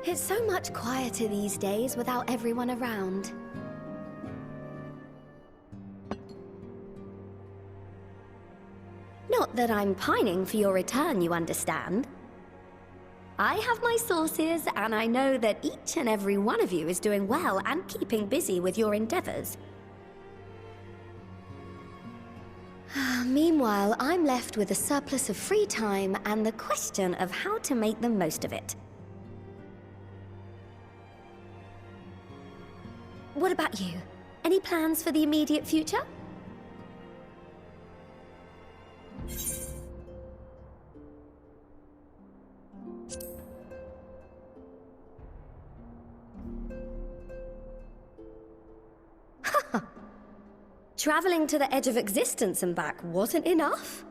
It's so much quieter these days without everyone around. Not that I'm pining for your return, you understand. I have my sources, and I know that each and every one of you is doing well and keeping busy with your endeavors. Meanwhile, I'm left with a surplus of free time and the question of how to make the most of it. What about you? Any plans for the immediate future? Traveling to the edge of existence and back wasn't enough?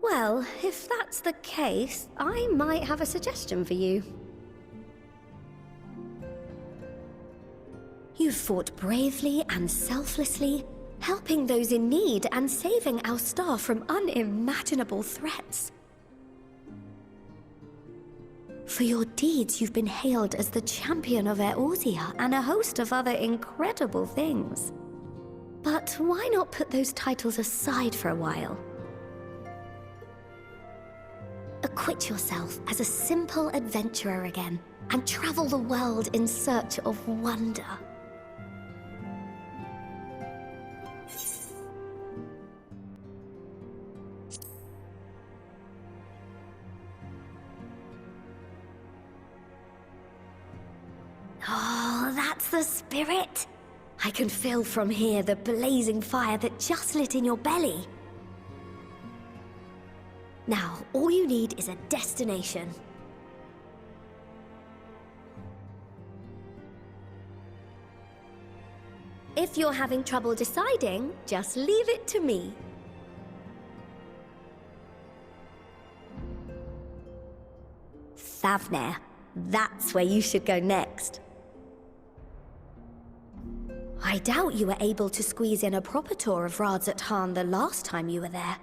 Well, if that's the case, I might have a suggestion for you. You've fought bravely and selflessly, helping those in need and saving our star from unimaginable threats. For your deeds, you've been hailed as the champion of Eorzea and a host of other incredible things. But why not put those titles aside for a while? Acquit yourself as a simple adventurer again and travel the world in search of wonder. Oh, that's the spirit! I can feel from here the blazing fire that just lit in your belly. Now, all you need is a destination. If you're having trouble deciding, just leave it to me. Thavnair, that's where you should go next. I doubt you were able to squeeze in a proper tour of Radzat the last time you were there.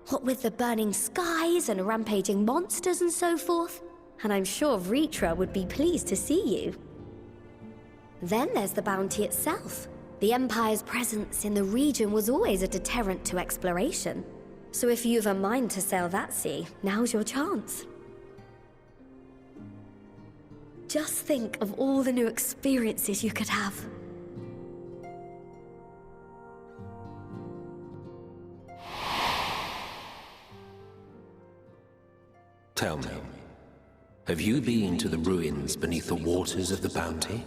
What with the burning skies and rampaging monsters and so forth. And I'm sure Vritra would be pleased to see you. Then there's the bounty itself. The Empire's presence in the region was always a deterrent to exploration. So if you've a mind to sail that sea, now's your chance. Just think of all the new experiences you could have. Tell me, have you been to the ruins beneath the waters of the Bounty?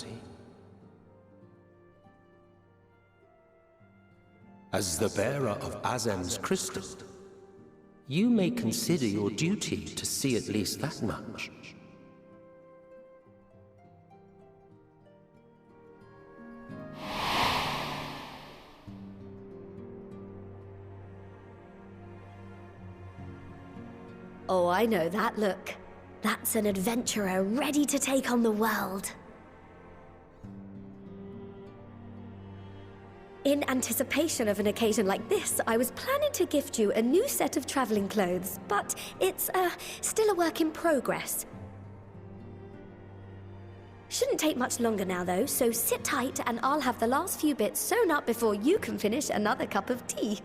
As the bearer of Azem's crystal, you may consider your duty to see at least that much. Oh, I know that look. That's an adventurer ready to take on the world. In anticipation of an occasion like this, I was planning to gift you a new set of traveling clothes, but it's still a work in progress. Shouldn't take much longer now though, so sit tight and I'll have the last few bits sewn up before you can finish another cup of tea.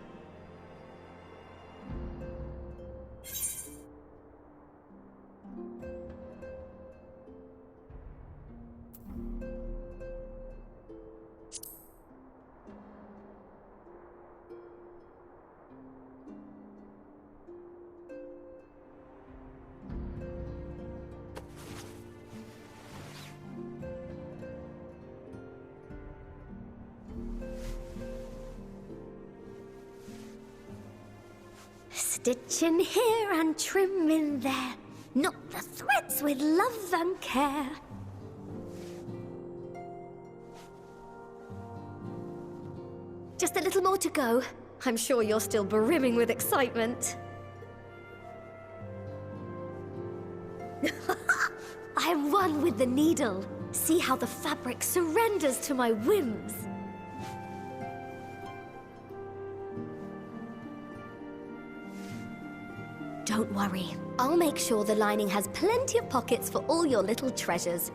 Stitch in here and trim in there. Knot the threads with love and care. Just a little more to go. I'm sure you're still brimming with excitement. I am one with the needle. See how the fabric surrenders to my whims. Don't worry. I'll make sure the lining has plenty of pockets for all your little treasures.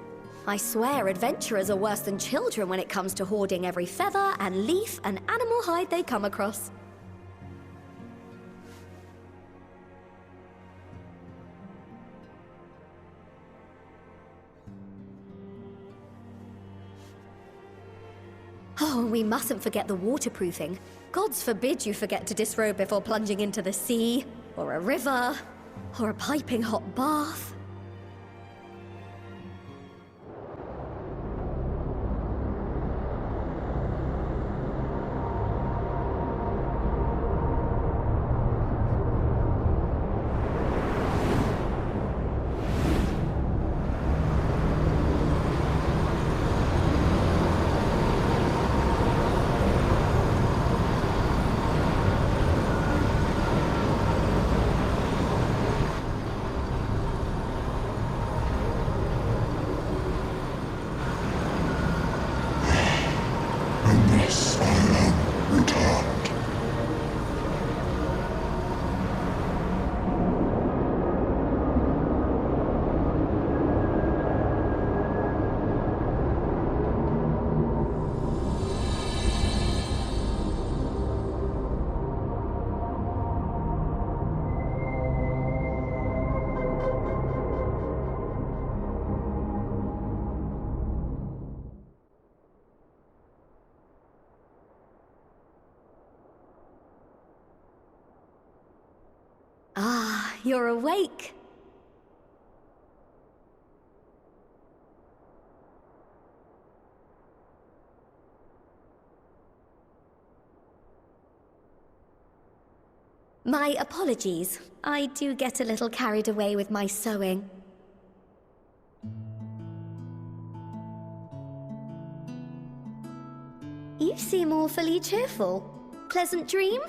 I swear adventurers are worse than children when it comes to hoarding every feather and leaf and animal hide they come across. Oh, we mustn't forget the waterproofing. Gods forbid you forget to disrobe before plunging into the sea, or a river, or a piping hot bath. Ah, you're awake. My apologies. I do get a little carried away with my sewing. You seem awfully cheerful. Pleasant dream?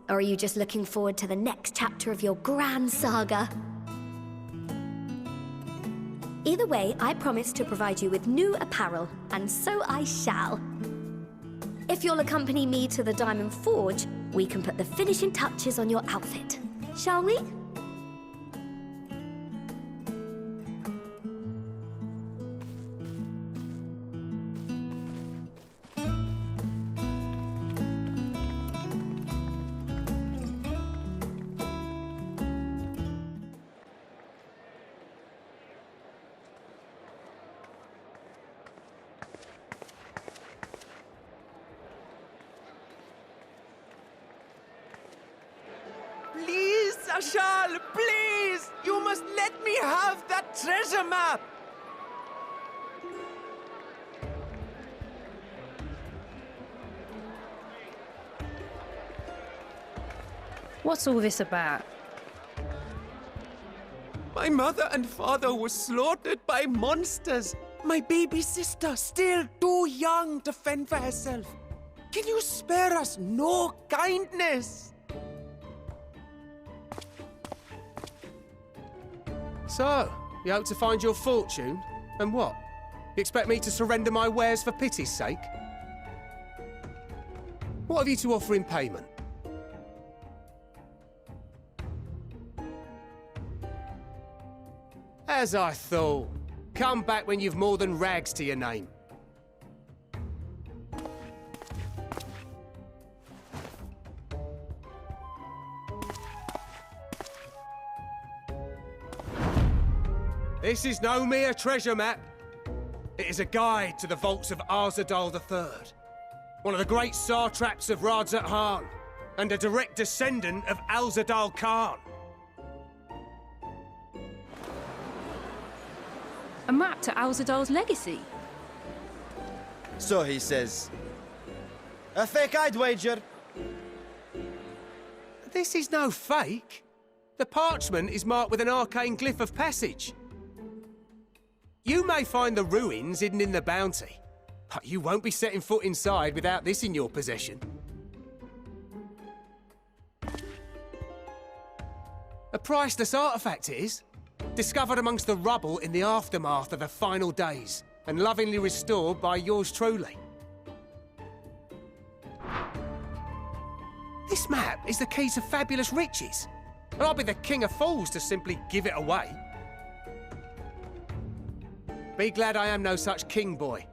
Or are you just looking forward to the next chapter of your grand saga? Either way, I promise to provide you with new apparel, and so I shall. If you'll accompany me to the Diamond Forge, we can put the finishing touches on your outfit. Shall we? Please, Ashal, please! You must let me have that treasure map! What's all this about? My mother and father were slaughtered by monsters. My baby sister, still too young to fend for herself. Can you spare us no kindness? So, you hope to find your fortune? And what? You expect me to surrender my wares for pity's sake? What have you to offer in payment? As I thought. Come back when you've more than rags to your name. This is no mere treasure map. It is a guide to the vaults of Arzadal III, one of the great satraps of Radzat Han, and a direct descendant of Alzadal Khan. A map to Alzadal's legacy? So he says. A fake, I'd wager. This is no fake. The parchment is marked with an arcane glyph of passage. You may find the ruins hidden in the bounty, but you won't be setting foot inside without this in your possession. A priceless artifact it is, discovered amongst the rubble in the aftermath of the final days, and lovingly restored by yours truly. This map is the key to fabulous riches, and I'll be the king of fools to simply give it away. Be glad I am no such king boy.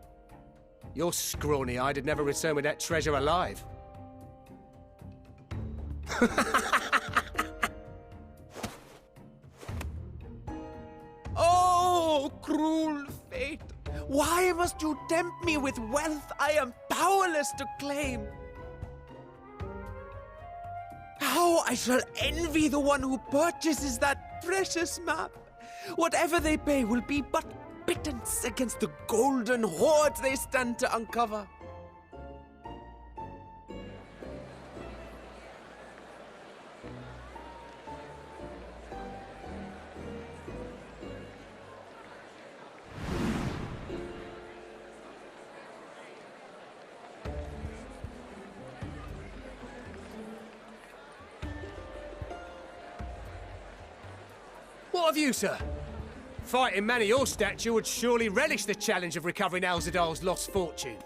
Your scrawny-eyed would never return with that treasure alive. Oh, cruel fate! Why must you tempt me with wealth I am powerless to claim? How I shall envy the one who purchases that precious map! Whatever they pay will be but pittance against the golden hoards they stand to uncover. What of you, sir? Fighting man of your stature would surely relish the challenge of recovering Alzadal's lost fortune.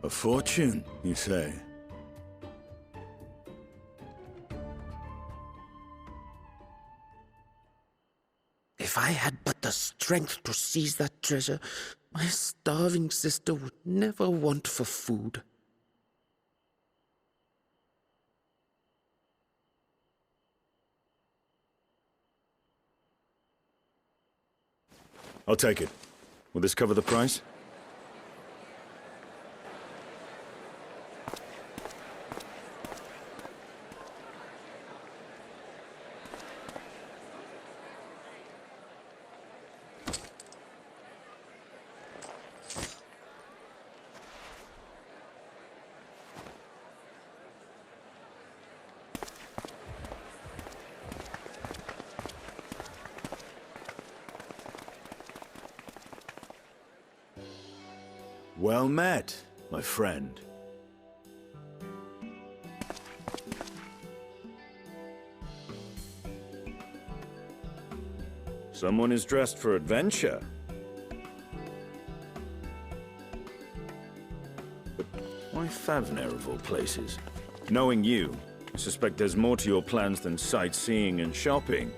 A fortune, you say? If I had but the strength to seize that treasure, my starving sister would never want for food. I'll take it. Will this cover the price? Well met, my friend. Someone is dressed for adventure. But why Favner of all places? Knowing you, I suspect there's more to your plans than sightseeing and shopping.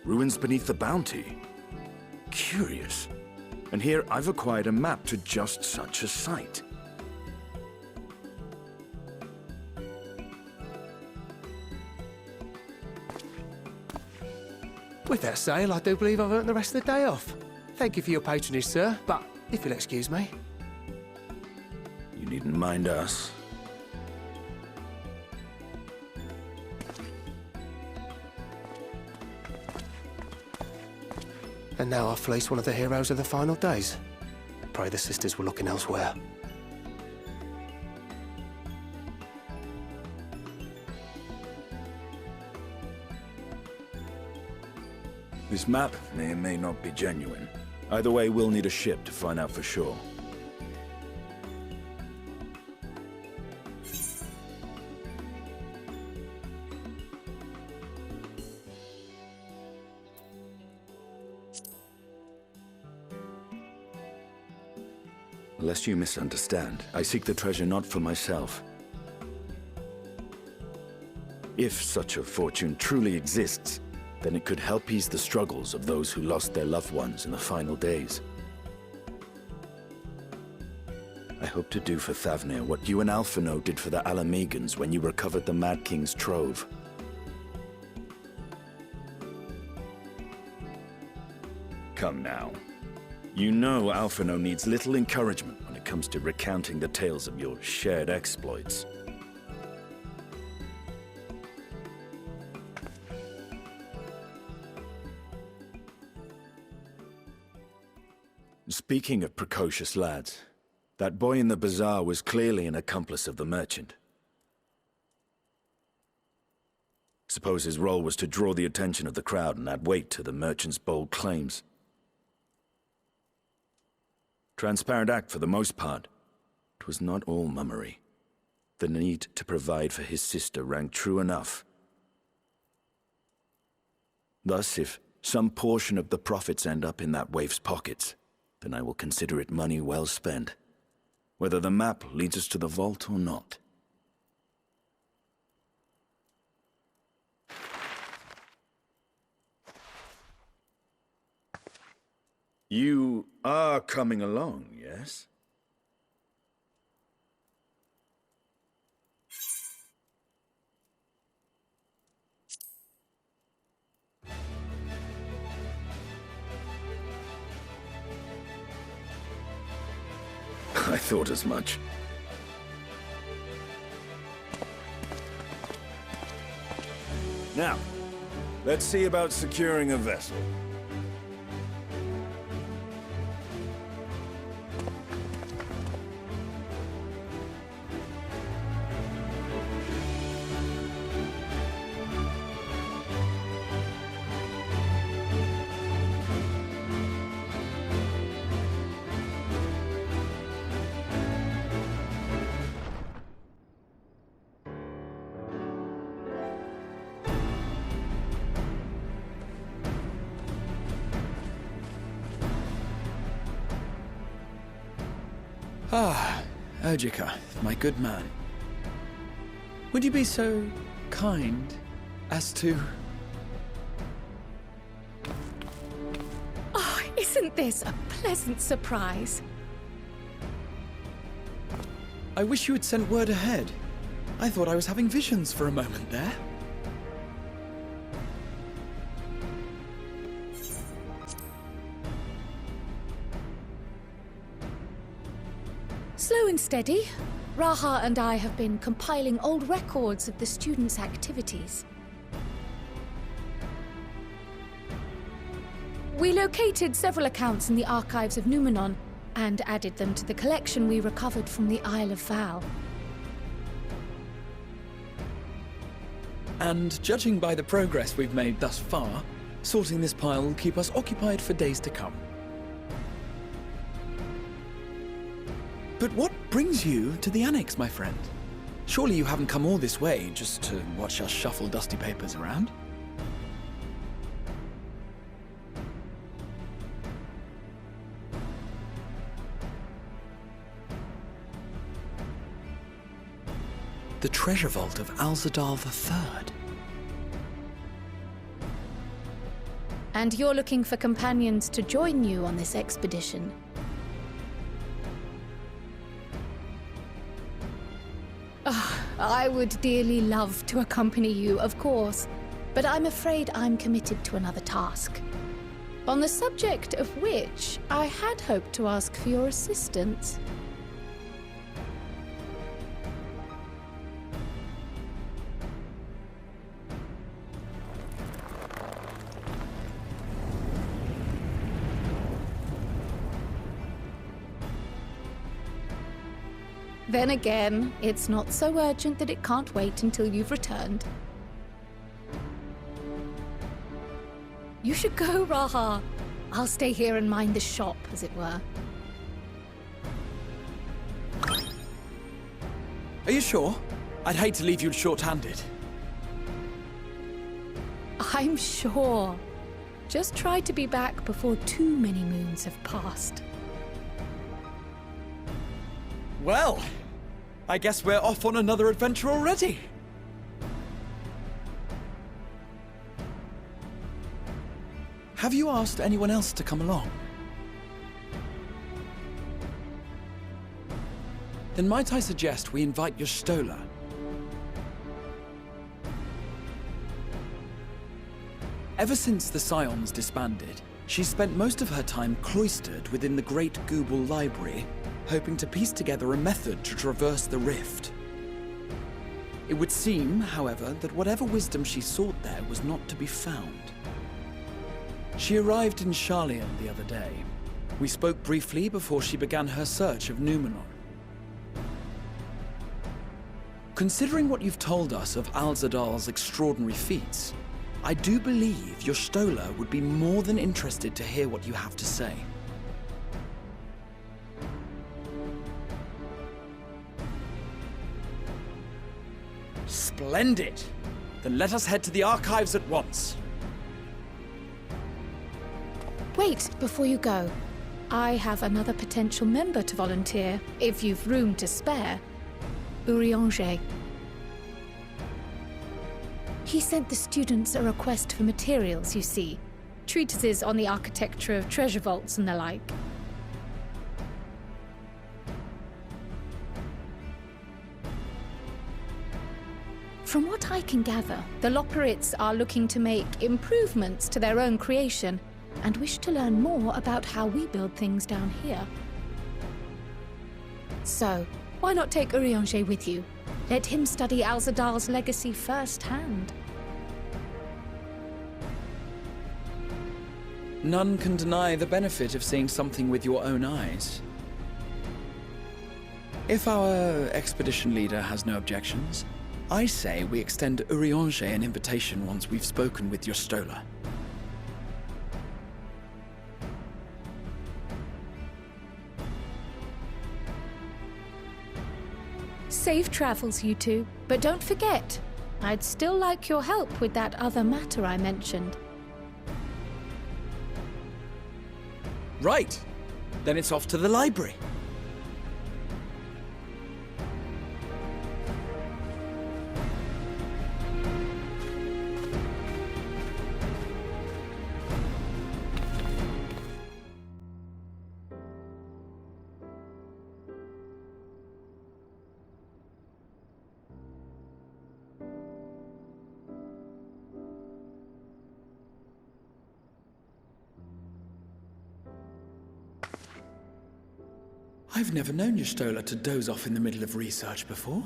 Ruins beneath the Bounty. Curious. And here I've acquired a map to just such a site. With that sale, I do believe I've earned the rest of the day off. Thank you for your patronage, sir, but if you'll excuse me. You needn't mind us. And now I've fleeced one of the heroes of the final days. Pray the sisters were looking elsewhere. This map may or may not be genuine. Either way, we'll need a ship to find out for sure. Lest you misunderstand, I seek the treasure not for myself. If such a fortune truly exists, then it could help ease the struggles of those who lost their loved ones in the final days. I hope to do for Thavnir what you and Alphino did for the Alamegans when you recovered the Mad King's trove. Come now. You know Alphino needs little encouragement when it comes to recounting the tales of your shared exploits. Speaking of precocious lads, that boy in the bazaar was clearly an accomplice of the merchant. Suppose his role was to draw the attention of the crowd and add weight to the merchant's bold claims. Transparent act for the most part. It was not all mummery. The need to provide for his sister rang true enough. Thus, if some portion of the profits end up in that waif's pockets, then I will consider it money well spent. whether the map leads us to the vault or not. You are coming along, yes? I thought as much. Now, let's see about securing a vessel. Ah, Urgica, my good man. Would you be so kind as to... Oh, isn't this a pleasant surprise? I wish you had sent word ahead. I thought I was having visions for a moment there. Slow and steady. Raha and I have been compiling old records of the students' activities. We located several accounts in the archives of Numenon and added them to the collection we recovered from the Isle of Val. And judging by the progress we've made thus far, sorting this pile will keep us occupied for days to come. But what brings you to the Annex, my friend? Surely you haven't come all this way just to watch us shuffle dusty papers around? The treasure vault of Alzadal III. And you're looking for companions to join you on this expedition. I would dearly love to accompany you, of course, but I'm afraid I'm committed to another task. On the subject of which I had hoped to ask for your assistance. Then again, it's not so urgent that it can't wait until you've returned. You should go, Raha. I'll stay here and mind the shop, as it were. Are you sure? I'd hate to leave you short-handed. I'm sure. Just try to be back before too many moons have passed. Well, I guess we're off on another adventure already. Have you asked anyone else to come along? Then might I suggest we invite your Stola? Ever since the Scions disbanded, she spent most of her time cloistered within the Great Gooble Library, hoping to piece together a method to traverse the rift. It would seem, however, that whatever wisdom she sought there was not to be found. She arrived in Sharlayan the other day. We spoke briefly before she began her search of Numenon. Considering what you've told us of Alzadal's extraordinary feats, I do believe your Stola would be more than interested to hear what you have to say. Splendid! Then let us head to the archives at once. Wait, before you go. I have another potential member to volunteer, if you've room to spare. Urianger. He sent the students a request for materials, you see. Treatises on the architecture of treasure vaults and the like. From what I can gather, the Loperites are looking to make improvements to their own creation and wish to learn more about how we build things down here. So, why not take Urianger with you? Let him study Alzadal's legacy firsthand. None can deny the benefit of seeing something with your own eyes. If our expedition leader has no objections, I say we extend Urianger an invitation once we've spoken with your Stola. Safe travels, you two. But don't forget, I'd still like your help with that other matter I mentioned. Right. Then it's off to the library. I've never known your Stola to doze off in the middle of research before.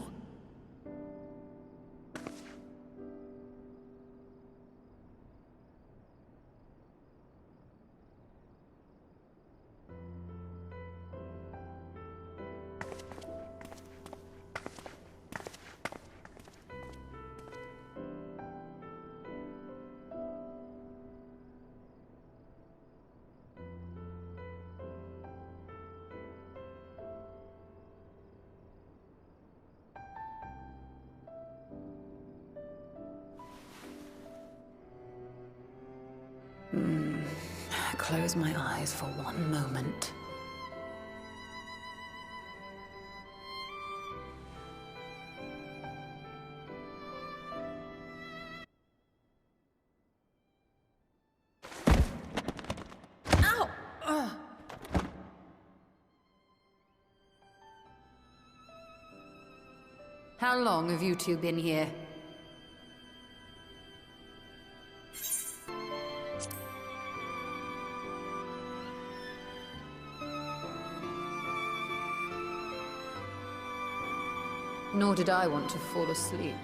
Close my eyes for one moment. Ow! How long have you two been here? Nor did I want to fall asleep.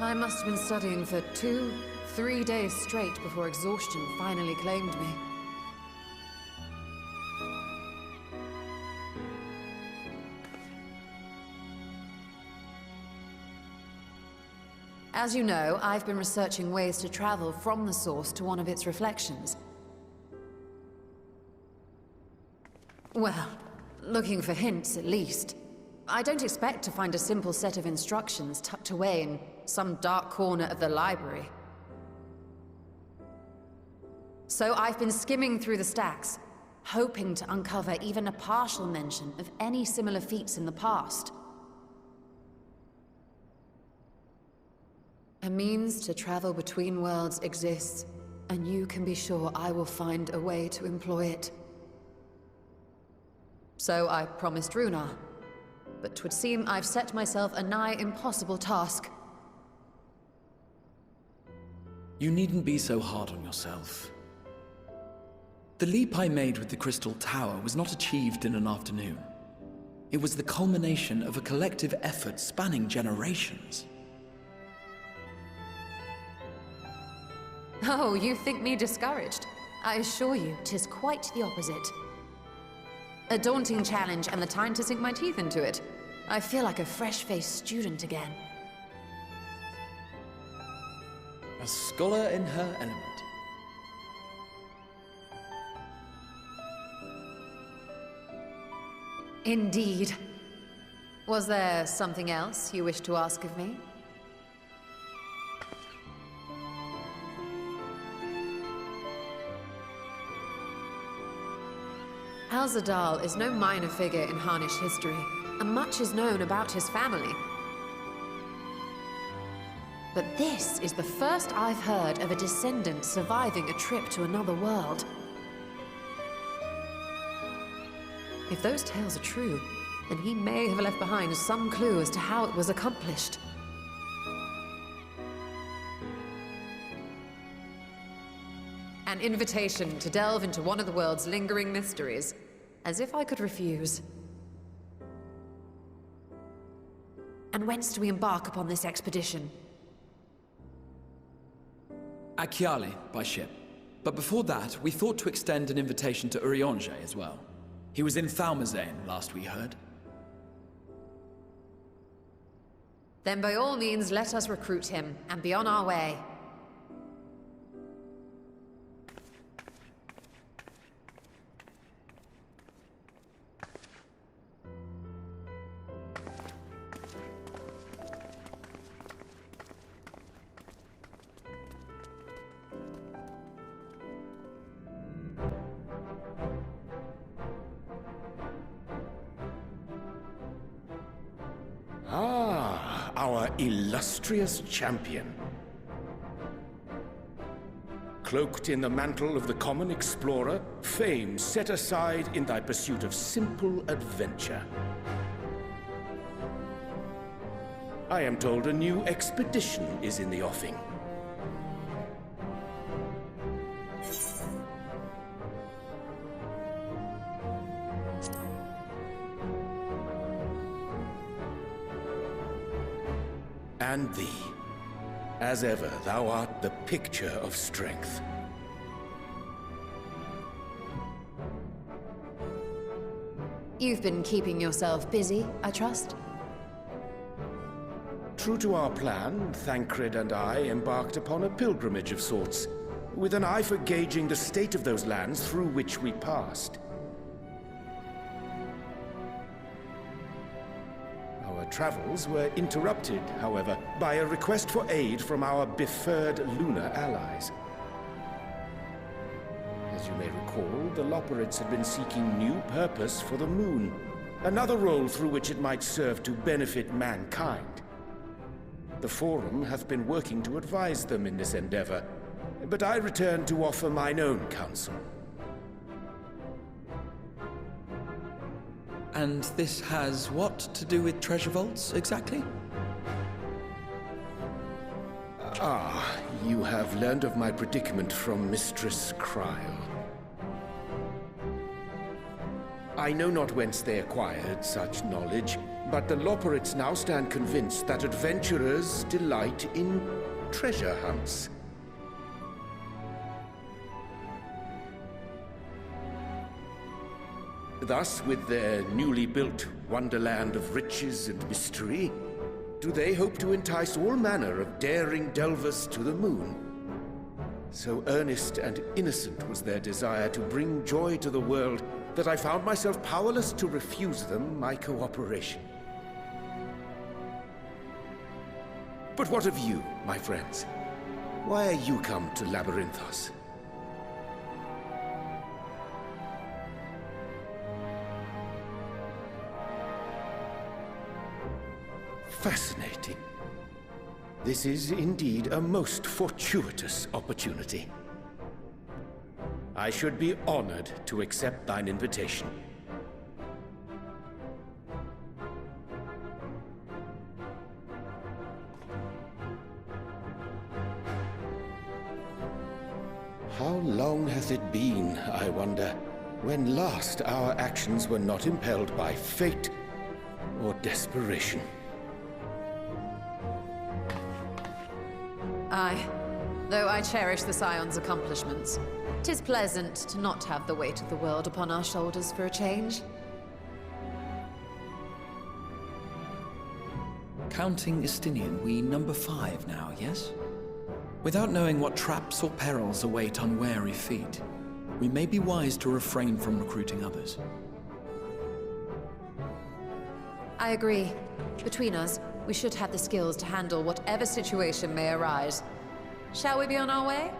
I must have been studying for 2-3 days straight before exhaustion finally claimed me. As you know, I've been researching ways to travel from the source to one of its reflections. Well, looking for hints at least. I don't expect to find a simple set of instructions tucked away in some dark corner of the library. So I've been skimming through the stacks, hoping to uncover even a partial mention of any similar feats in the past. A means to travel between worlds exists, and you can be sure I will find a way to employ it. So I promised Runar, but 'twould seem I've set myself a nigh impossible task. You needn't be so hard on yourself. The leap I made with the Crystal Tower was not achieved in an afternoon. It was the culmination of a collective effort spanning generations. Oh, you think me discouraged? I assure you, 'tis quite the opposite. A daunting challenge and the time to sink my teeth into it. I feel like a fresh-faced student again. A scholar in her element. Indeed. Was there something else you wish to ask of me? Alzadal is no minor figure in Harnish history, and much is known about his family. But this is the first I've heard of a descendant surviving a trip to another world. If those tales are true, then he may have left behind some clue as to how it was accomplished. An invitation to delve into one of the world's lingering mysteries. As if I could refuse. And whence do we embark upon this expedition? Achiali, by ship. But before that, we thought to extend an invitation to Urianger as well. He was in Thalmazane, last we heard. Then by all means, let us recruit him, and be on our way. Ah, our illustrious champion. Cloaked in the mantle of the common explorer, fame set aside in thy pursuit of simple adventure. I am told a new expedition is in the offing. And thee. As ever, thou art the picture of strength. You've been keeping yourself busy, I trust? True to our plan, Thancred and I embarked upon a pilgrimage of sorts, with an eye for gauging the state of those lands through which we passed. Our travels were interrupted, however, by a request for aid from our befurred lunar allies. As you may recall, the Loperids had been seeking new purpose for the moon, another role through which it might serve to benefit mankind. The Forum hath been working to advise them in this endeavor, but I return to offer mine own counsel. And this has what to do with treasure vaults, exactly? Ah, you have learned of my predicament from Mistress Kryle. I know not whence they acquired such knowledge, but the Loperids now stand convinced that adventurers delight in treasure hunts. Thus, with their newly built wonderland of riches and mystery, do they hope to entice all manner of daring delvers to the moon. So earnest and innocent was their desire to bring joy to the world that I found myself powerless to refuse them my cooperation. But what of you, my friends? Why are you come to Labyrinthos? Fascinating. This is indeed a most fortuitous opportunity. I should be honored to accept thine invitation. How long hath it been, I wonder, when last our actions were not impelled by fate or desperation? Aye. Though I cherish the Scion's accomplishments, 'tis pleasant to not have the weight of the world upon our shoulders for a change. Counting Istinian, we number 5 now, yes? Without knowing what traps or perils await unwary feet, we may be wise to refrain from recruiting others. I agree. Between us, we should have the skills to handle whatever situation may arise. Shall we be on our way?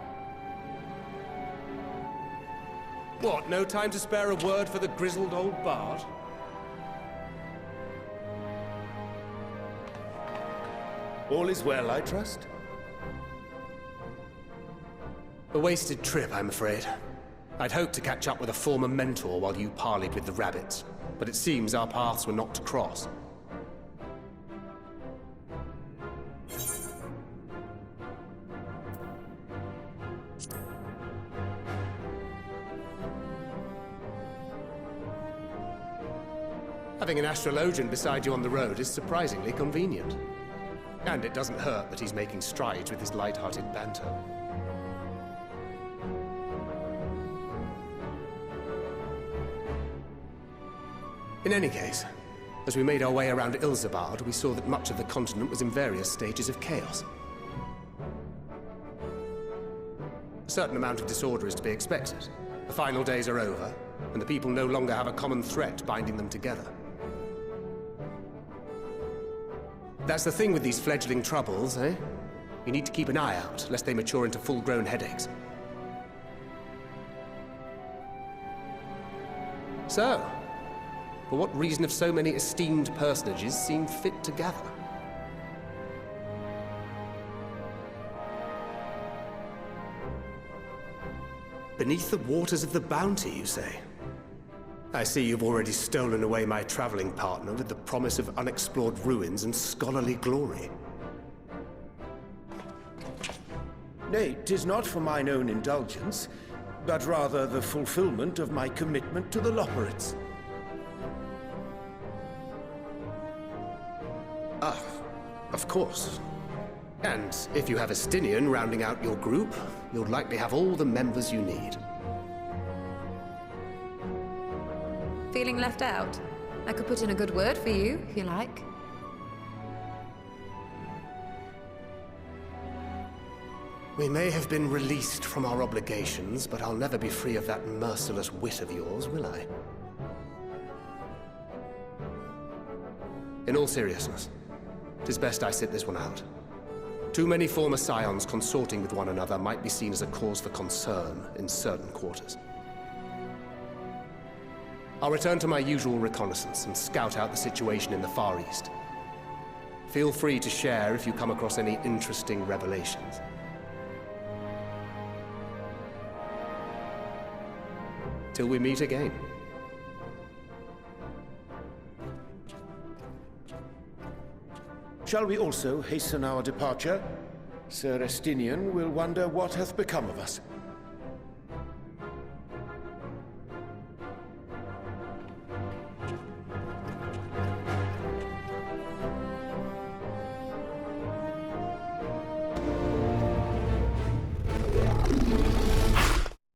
What, no time to spare a word for the grizzled old bard? All is well, I trust? A wasted trip, I'm afraid. I'd hoped to catch up with a former mentor while you parleyed with the rabbits, but it seems our paths were not to cross. Having an astrologian beside you on the road is surprisingly convenient. And it doesn't hurt that he's making strides with his light-hearted banter. In any case, as we made our way around Ilzabard, we saw that much of the continent was in various stages of chaos. A certain amount of disorder is to be expected. The final days are over, and the people no longer have a common threat binding them together. That's the thing with these fledgling troubles, eh? You need to keep an eye out, lest they mature into full-grown headaches. So, for what reason have so many esteemed personages seemed fit together? Beneath the waters of the Bounty, you say? I see you've already stolen away my traveling partner with the promise of unexplored ruins and scholarly glory. Nay, 'tis not for mine own indulgence, but rather the fulfillment of my commitment to the Loporrits. Ah, of course. And if you have Estinian rounding out your group, you'll likely have all the members you need. Feeling left out? I could put in a good word for you, if you like. We may have been released from our obligations, but I'll never be free of that merciless wit of yours, will I? In all seriousness, 'tis best I sit this one out. Too many former scions consorting with one another might be seen as a cause for concern in certain quarters. I'll return to my usual reconnaissance and scout out the situation in the Far East. Feel free to share if you come across any interesting revelations. Till we meet again. Shall we also hasten our departure? Sir Estinian will wonder what hath become of us.